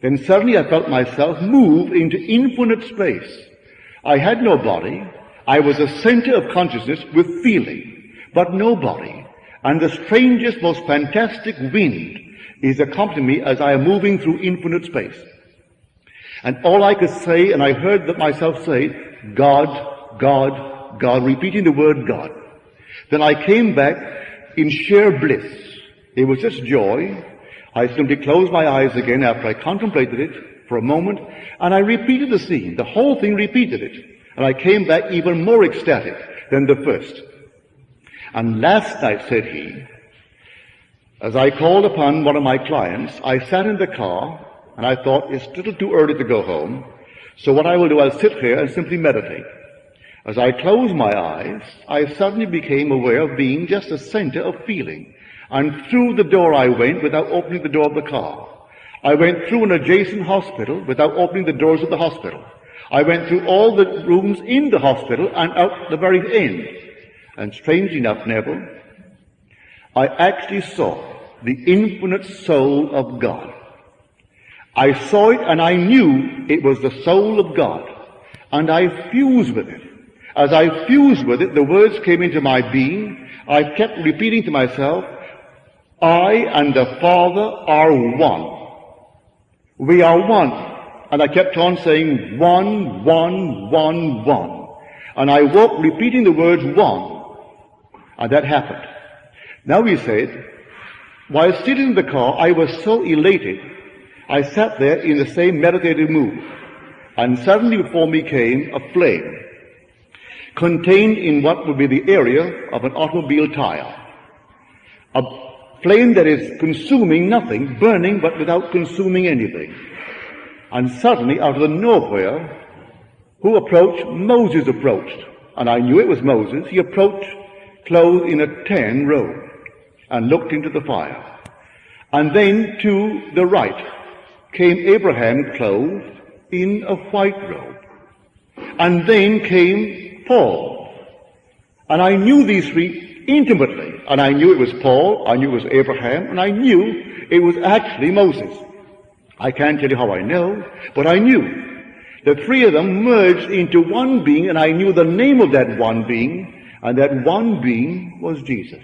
Speaker 3: Then suddenly I felt myself move into infinite space. I had no body. I was a center of consciousness with feeling, but no body. And the strangest, most fantastic wind is accompanying me as I am moving through infinite space. And all I could say, and I heard myself say, God, God, God, repeating the word God. Then I came back in sheer bliss. It was just joy. I simply closed my eyes again after I contemplated it for a moment, and I repeated the scene. The whole thing repeated it. And I came back even more ecstatic than the first. And last night, said he, as I called upon one of my clients, I sat in the car, and I thought, it's a little too early to go home, so what I will do, I'll sit here and simply meditate. As I closed my eyes, I suddenly became aware of being just a center of feeling. And through the door I went without opening the door of the car. I went through an adjacent hospital without opening the doors of the hospital. I went through all the rooms in the hospital and out the very end. And strangely enough, Neville, I actually saw the infinite soul of God. I saw it and I knew it was the soul of God. And I fused with it. As I fused with it, the words came into my being. I kept repeating to myself, I and the Father are one. We are one. And I kept on saying, one, one, one, one. And I woke repeating the words one. And that happened. Now he said, while sitting in the car, I was so elated, I sat there in the same meditative mood. And suddenly before me came a flame, contained in what would be the area of an automobile tire. A flame that is consuming nothing, burning but without consuming anything. And suddenly, out of the nowhere, who approached? Moses approached. And I knew it was Moses. He approached clothed in a tan robe and looked into the fire. And then to the right came Abraham clothed in a white robe. And then came Paul. And I knew these 3 intimately. And I knew it was Paul, I knew it was Abraham, and I knew it was actually Moses. I can't tell you how I know, but I knew. The three of them merged into one being, and I knew the name of that one being, and that one being was Jesus.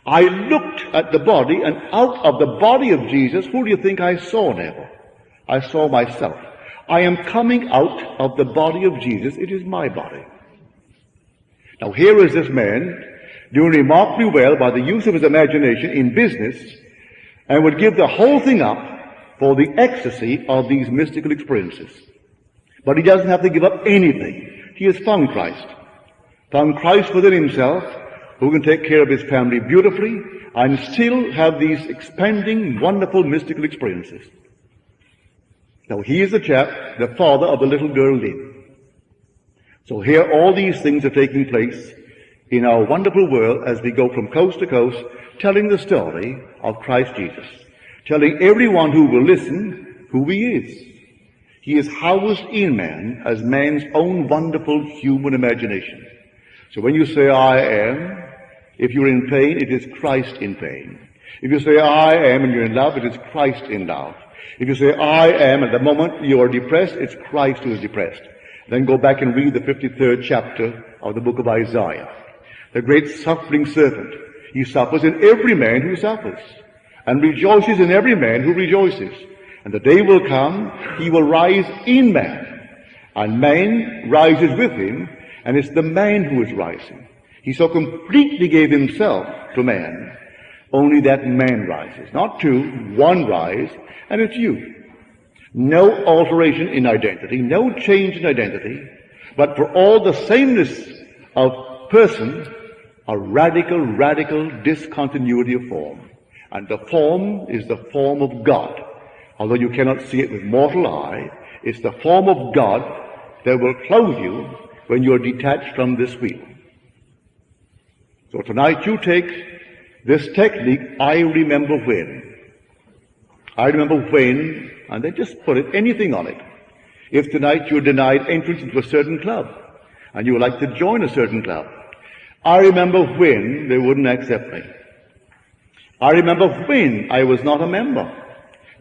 Speaker 3: I looked at the body, and out of the body of Jesus, who do you think I saw, Neville? I saw myself. I am coming out of the body of Jesus. It is my body. Now here is this man doing remarkably well by the use of his imagination in business, and would give the whole thing up for the ecstasy of these mystical experiences. But he doesn't have to give up anything. He has found Christ. Found Christ within himself, who can take care of his family beautifully and still have these expanding, wonderful, mystical experiences. Now, he is the chap, the father of the little girl Lynn. So here all these things are taking place in our wonderful world as we go from coast to coast, telling the story of Christ Jesus, telling everyone who will listen who he is. He is housed in man as man's own wonderful human imagination. So when you say, I am, if you're in pain, it is Christ in pain. If you say, I am, and you're in love, it is Christ in love. If you say, I am, at the moment you are depressed, it's Christ who is depressed. Then go back and read the 53rd chapter of the book of Isaiah. The great suffering servant. He suffers in every man who suffers, and rejoices in every man who rejoices. And the day will come, he will rise in man, and man rises with him, and it's the man who is rising. He so completely gave himself to man, only that man rises. Not two, one rise, and it's you. No alteration in identity, no change in identity, but for all the sameness of person, a radical discontinuity of form. And the form is the form of God. Although you cannot see it with mortal eye, it's the form of God that will clothe you when you're detached from this wheel. So tonight you take this technique, I remember when. I remember when, and then just put it, anything on it. If tonight you're denied entrance into a certain club, and you would like to join a certain club, I remember when they wouldn't accept me. I remember when I was not a member.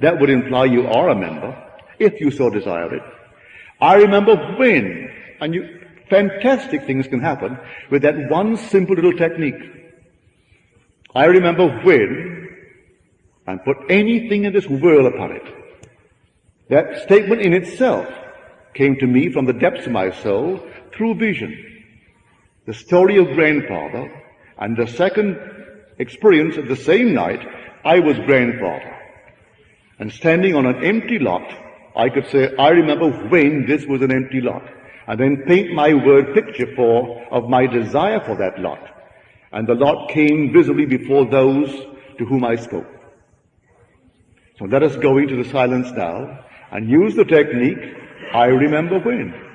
Speaker 3: That would imply you are a member, if you so desire it. I remember when, and fantastic things can happen with that one simple little technique. I remember when, and put anything in this world upon it. That statement in itself came to me from the depths of my soul through vision. The story of grandfather, and the second experience of the same night, I was grandfather. And standing on an empty lot, I could say, I remember when this was an empty lot. And then paint my word picture of my desire for that lot. And the lot came visibly before those to whom I spoke. So let us go into the silence now and use the technique, I remember when.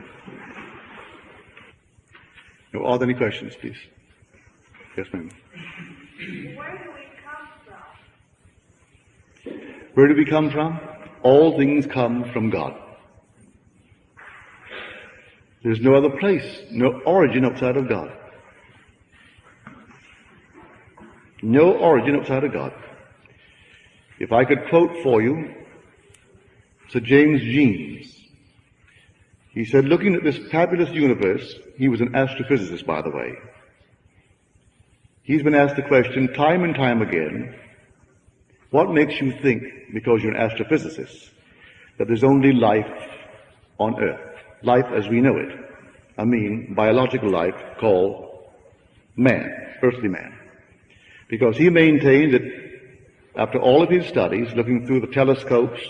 Speaker 3: Now, are there any questions, please? Yes, ma'am.
Speaker 4: Where do we come from?
Speaker 3: Where do we come from? All things come from God. There's no other place, no origin outside of God. No origin outside of God. If I could quote for you Sir James Jeans. He said, looking at this fabulous universe, he was an astrophysicist, by the way. He's been asked the question time and time again, what makes you think, because you're an astrophysicist, that there's only life on Earth? Life as we know it. I mean, biological life called man, earthly man. Because he maintained that after all of his studies, looking through the telescopes,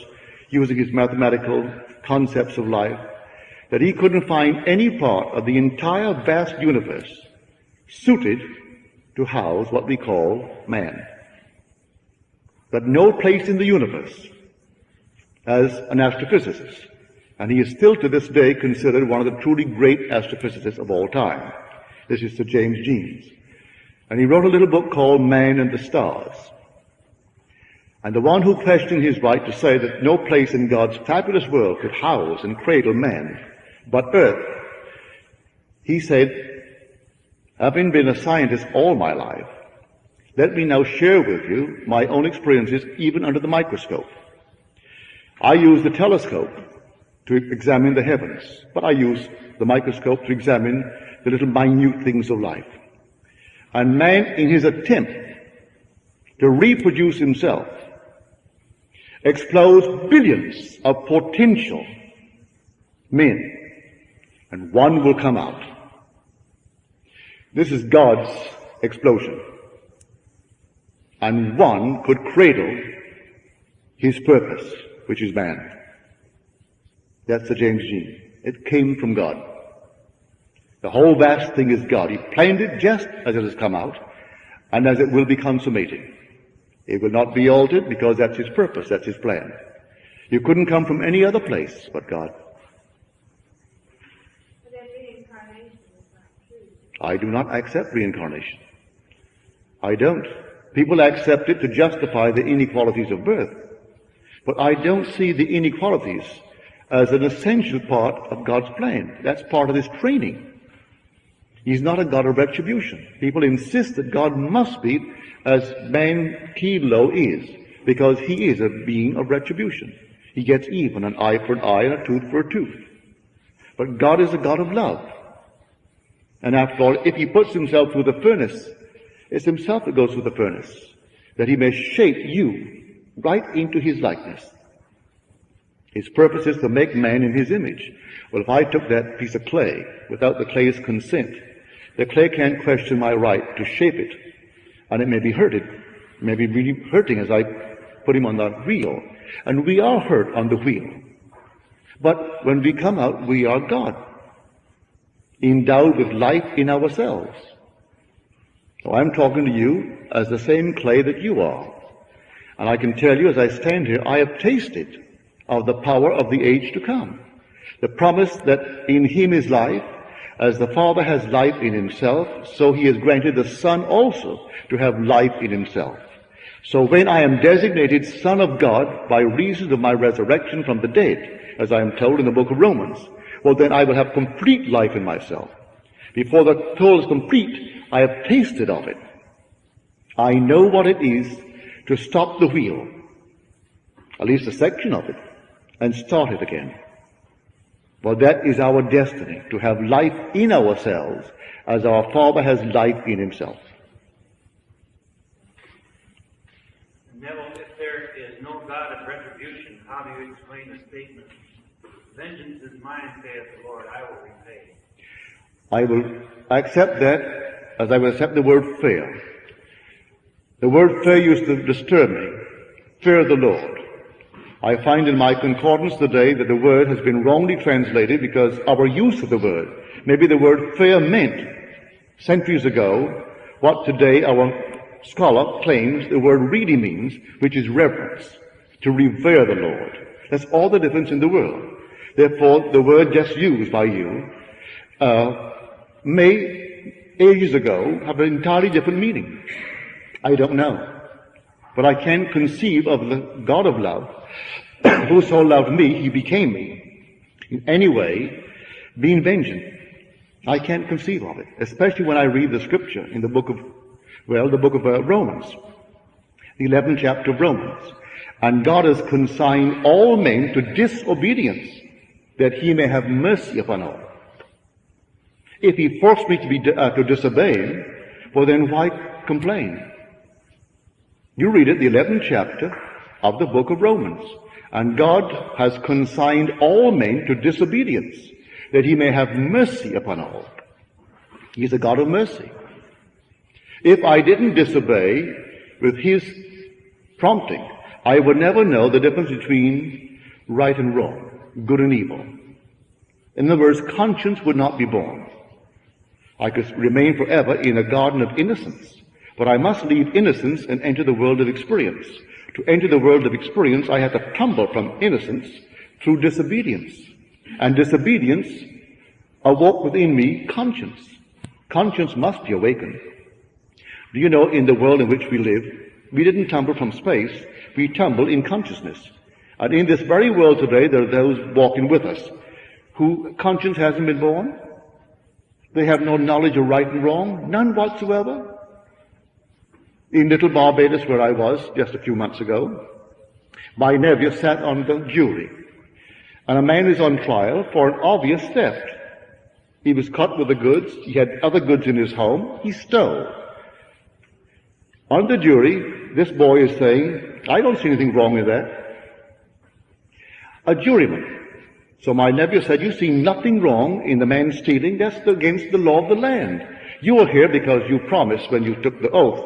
Speaker 3: using his mathematical concepts of life, that he couldn't find any part of the entire vast universe suited to house what we call man. But no place in the universe as an astrophysicist. And he is still to this day considered one of the truly great astrophysicists of all time. This is Sir James Jeans. And he wrote a little book called Man and the Stars. And the one who questioned his right to say that no place in God's fabulous world could house and cradle man but Earth, he said, Having been a scientist all my life, let me now share with you my own experiences even under the microscope. I use the telescope to examine the heavens, but I use the microscope to examine the little minute things of life. And man, in his attempt to reproduce himself, explodes billions of potential men, and one will come out. This is God's explosion. And one could cradle his purpose, which is man. That's the James gene. It came from God. The whole vast thing is God. He planned it just as it has come out, and as it will be consummated. It will not be altered because that's his purpose, that's his plan. You couldn't come from any other place but God.
Speaker 4: But then reincarnation is not true.
Speaker 3: I do not accept reincarnation. I don't. People accept it to justify the inequalities of birth. But I don't see the inequalities as an essential part of God's plan. That's part of his training. He's not a God of retribution. People insist that God must be as man Kilo is, because he is a being of retribution. He gets even, an eye for an eye and a tooth for a tooth. But God is a God of love. And after all, if he puts himself through the furnace, it's himself that goes through the furnace, that he may shape you right into his likeness. His purpose is to make man in his image. Well, if I took that piece of clay without the clay's consent, the clay can't question my right to shape it. And it may be hurted, may be really hurting as I put him on the wheel. And we are hurt on the wheel. But when we come out, we are God, endowed with life in ourselves. So I'm talking to you as the same clay that you are. And I can tell you, as I stand here, I have tasted of the power of the age to come. The promise that in him is life. As the Father has life in himself, so he has granted the Son also to have life in himself. So when I am designated Son of God by reason of my resurrection from the dead, as I am told in the book of Romans, well then I will have complete life in myself. Before the soul is complete, I have tasted of it. I know what it is to stop the wheel, at least a section of it, and start it again. Well, that is our destiny, to have life in ourselves as our Father has life in himself.
Speaker 5: Neville, if there is no God of retribution, how do you explain the statement, "Vengeance is mine, saith the Lord, I will repay"?
Speaker 3: I will accept that as I will accept the word fear. The word fear used to disturb me. Fear the Lord. I find in my concordance today that the word has been wrongly translated because our use of the word. Maybe the word fear meant centuries ago what today our scholar claims the word really means, which is reverence, to revere the Lord. That's all the difference in the world. Therefore, the word just used by you may ages ago have an entirely different meaning. I don't know. But I can conceive of the God of love, who so loved me, he became me. In any way, being vengeant. I can't conceive of it, especially when I read the scripture in the book of Romans, the 11th chapter of Romans. And God has consigned all men to disobedience, that he may have mercy upon all. If he forced me to disobey him, well then why complain? You read it, the 11th chapter of the book of Romans. And God has consigned all men to disobedience, that he may have mercy upon all. He is a God of mercy. If I didn't disobey with his prompting, I would never know the difference between right and wrong, good and evil. In other words, conscience would not be born. I could remain forever in a garden of innocence, but I must leave innocence and enter the world of experience. To enter the world of experience, I have to tumble from innocence through disobedience. And disobedience awoke within me conscience. Conscience must be awakened. Do you know, in the world in which we live, we didn't tumble from space, we tumble in consciousness. And in this very world today, there are those walking with us who conscience hasn't been born. They have no knowledge of right and wrong, none whatsoever. In little Barbados, where I was just a few months ago, my nephew sat on the jury, and a man is on trial for an obvious theft. He was caught with the goods. He had other goods in his home. He stole. On the jury, this boy is saying, I don't see anything wrong with that. A juryman. So my nephew said, you see nothing wrong in the man stealing. That's against the law of the land. You are here because you promised when you took the oath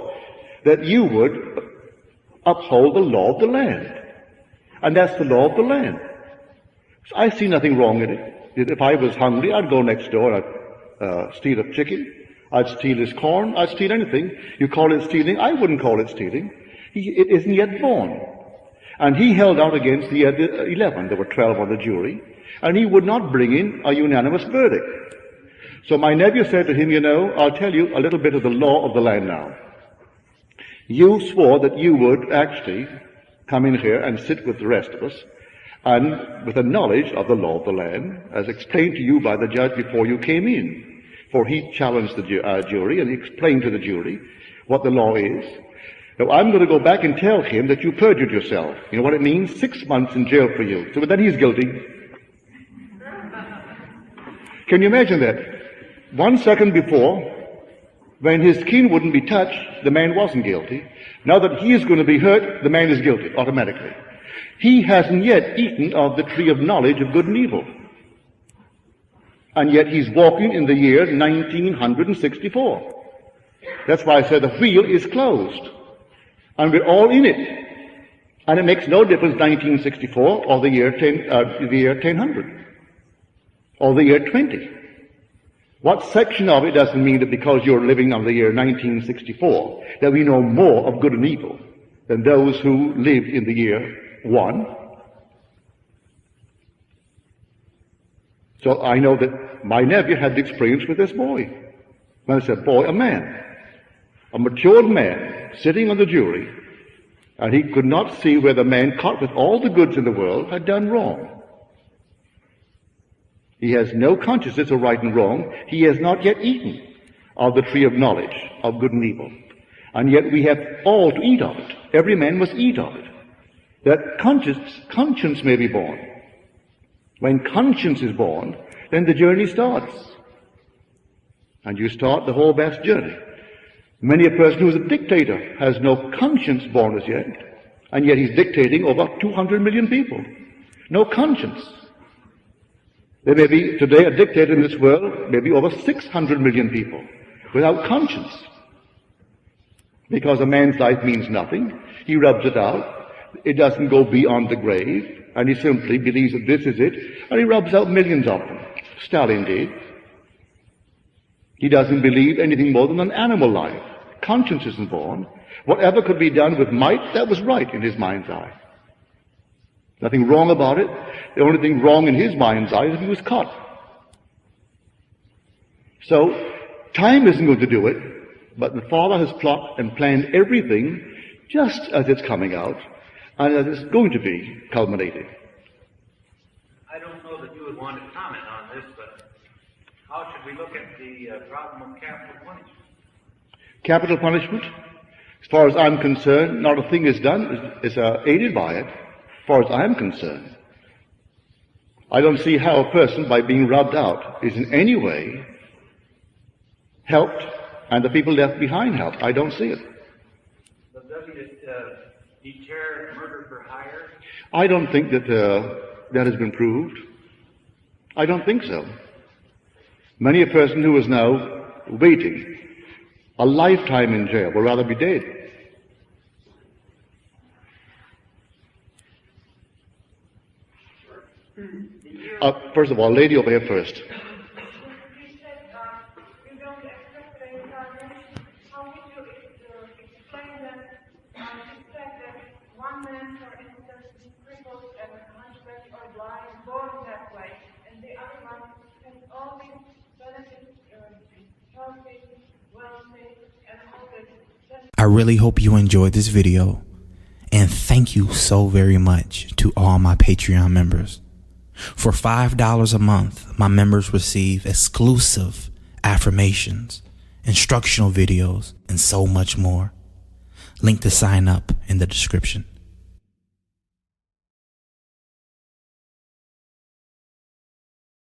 Speaker 3: that you would uphold the law of the land. And that's the law of the land. So I see nothing wrong in it. If I was hungry, I'd go next door and I'd steal a chicken. I'd steal his corn. I'd steal anything. You call it stealing? I wouldn't call it stealing. It isn't yet born. And he held out against the 11. There were 12 on the jury. And he would not bring in a unanimous verdict. So my nephew said to him, I'll tell you a little bit of the law of the land now. You swore that you would actually come in here and sit with the rest of us, and with a knowledge of the law of the land, as explained to you by the judge before you came in. For he challenged the jury, and he explained to the jury what the law is. Now I'm going to go back and tell him that you perjured yourself. You know what it means? 6 months in jail for you. So then he's guilty. Can you imagine that? 1 second before, when his skin wouldn't be touched, the man wasn't guilty. Now that he is going to be hurt, the man is guilty automatically. He hasn't yet eaten of the tree of knowledge of good and evil. And yet he's walking in the year 1964. That's why I said the wheel is closed. And we're all in it. And it makes no difference 1964 or the year 1000 or the year 20. What section of it doesn't mean that because you're living on the year 1964 that we know more of good and evil than those who lived in the year 1. So I know that my nephew had the experience with this boy. When I said, boy, a man, a matured man, sitting on the jury, and he could not see where the man caught with all the goods in the world had done wrong. He has no consciousness of right and wrong. He has not yet eaten of the tree of knowledge of good and evil. And yet we have all to eat of it. Every man must eat of it. That conscience may be born. When conscience is born, then the journey starts. And you start the whole vast journey. Many a person who is a dictator has no conscience born as yet, and yet he's dictating over 200 million people. No conscience. There may be today a dictator in this world, maybe over 600 million people, without conscience. Because a man's life means nothing. He rubs it out. It doesn't go beyond the grave. And he simply believes that this is it. And he rubs out millions of them. Stalin did. He doesn't believe anything more than an animal life. Conscience isn't born. Whatever could be done with might, that was right in his mind's eye. Nothing wrong about it. The only thing wrong in his mind's eye is if he was caught. So, time isn't going to do it, but the Father has plotted and planned everything just as it's coming out, and as it's going to be culminated.
Speaker 5: I don't know that you would want to comment on this, but how should we look at the problem of capital punishment?
Speaker 3: Capital punishment? As far as I'm concerned, not a thing is done, is aided by it. As far as I'm concerned, I don't see how a person, by being rubbed out, is in any way helped, and the people left behind helped. I don't see it.
Speaker 5: But doesn't it deter murder for hire?
Speaker 3: I don't think that that has been proved. I don't think so. Many a person who is now waiting a lifetime in jail will rather be dead. First of all, lady over here first.
Speaker 4: You said you don't accept the incarnation. How would you explain that you said that one man, for instance, is crippled and hunchback or blind, born that way, and the other one has all these benefits, healthy, wealthy, and all this.
Speaker 6: I really hope you enjoyed this video, and thank you so very much to all my Patreon members. For $5 a month, my members receive exclusive affirmations, instructional videos, and so much more. Link to sign up in the description.